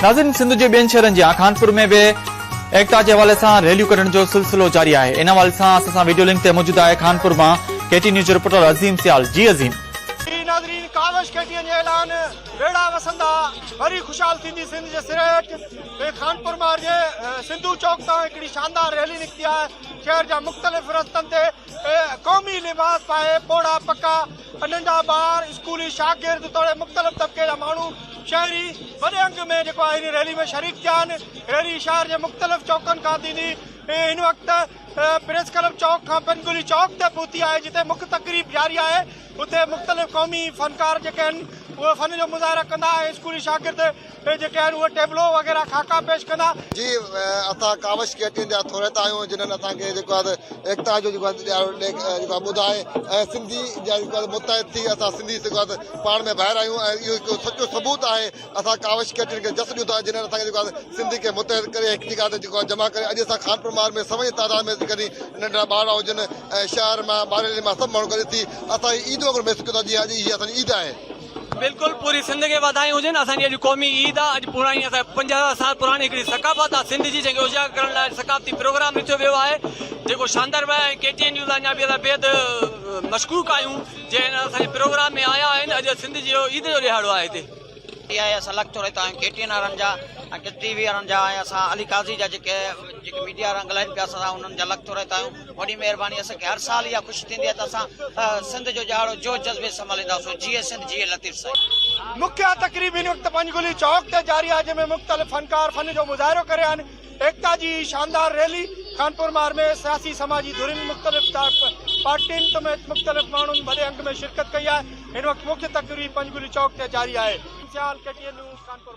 नाज़रीन, सिंध जे ॿियनि शहरनि जी कानपुर में भी एकता के हवाले से रैलियों करण जो सिलसिलो जारी है। इन हवाले से असां वीडियो लिंक ते मौजूद है कानपुर में केटी न्यूज़ रिपोर्टर अजीम सियाल। जी अजीम। नाज़रीन, कावश केटीअ जो ऐलान बेड़ा वसंदा वरी खुशहाल थींदी सिंध जे सिरेट खानपुर मां जे सिंधू चौक तां हिकिड़ी शानदार रैली निकिती है। शहर जा मुख़्तलिफ़ रस्तनि ते क़ौमी लिबास पाए पोड़ा पक्का नंढा ॿार स्कूली शागिर्द तोड़े मुख़्तलिफ़ तबके जा माण्हू शहरी वॾे अंग में जेको आहे हिन रैली में शरीक थिया आहिनि। रैली शहर जे मुख़्तलिफ़ चौकनि खां थींदी हिन वक़्तु प्रेस क्लब चौक खां पेनगुली चौक ते पहुती है, जिते मुख्य तकरीब जारी है। उते मुख़्तलिफ़ क़ौमी फनकार जेके आहिनि उहे फन जो मुज़ाहिरा कंदा ऐं स्कूली शागिर्द जेके आहिनि उहे टेबलो वग़ैरह खाका पेश कंदा। जी, असां कावश केटियुनि जा थोरेता आहियूं जिन्हनि असांखे जेको आहे एकता जो जेको आहे ॿुधाए ऐं सिंधी जा जेको आहे मुतहद थी असां सिंधी जेको आहे पाण में ॿाहिरि आहियूं ऐं इहो हिकु सचो सबूत आहे। असां कावश केटियुनि खे जस ॾियूं था जिन्हनि असांखे जेको आहे सिंधी खे मुतहद करे हिकु जॻह ते जेको आहे जमा करे अॼु असां खानपुर मार में सभई तादाद में कॾहिं नंढा ॿार हुजनि ऐं शहर मां बारेली मां सभु माण्हू गॾु थी असां ईद वांगुरु महसूसु कयूं था। जीअं अॼु इहा असांजी ईद आहे। बिल्कुल पूरी सिंध के वाधायूं हुजनि। असांजी अॼु क़ौमी ईद आहे। अॼु पुराणी असां 50 साल पुराणी हिकिड़ी सकाफ़त आहे सिंध जी, जंहिंखे उजागर करण लाइ सकाफ़ती प्रोग्राम रखियो वियो आहे जेको शानदार वियो आहे। केटीएन न्यूज़ अञा बि असां बेहद मशकूक आहियूं जंहिं असांजे प्रोग्राम में आया आहिनि। अॼु सिंध जो ईद जो ॾिहाड़ो आहे हिते। असां लॻतो रहंदा आहियूं केटीएन वारनि जा ऐं टीवी वारनि जा ऐं असां अली काज़ी जा जेके मीडिया वारा ॻाल्हाइनि पिया असां उन्हनि जा लॻतो रहंदा आहियूं। वॾी महिरबानी, असांखे हर साल इहा ख़ुशी थींदी आहे त असां सिंध जो ॾिहाड़ो जोश जज़्बे संभालींदासीं। जीए सिंध जीए लतीफ़ साईं। मुख्य तकरीब हिन वक़्तु पंजगुली चौक ते जारी आहे, जंहिंमें मुख़्तलिफ़ फनकार फन जो मुज़ाहिरो करे आहिनि। एकता जी शानदार रैली कानपुर मार में सियासी समाजी धुरियुनि मुख़्तलिफ़ पार्टियुनि समेत मुख़्तलिफ़ माण्हुनि वॾे अंग में शिरकत कई है। हिन वक़्तु मुख्य तकरीब पंजगुली चौक ते जारी है।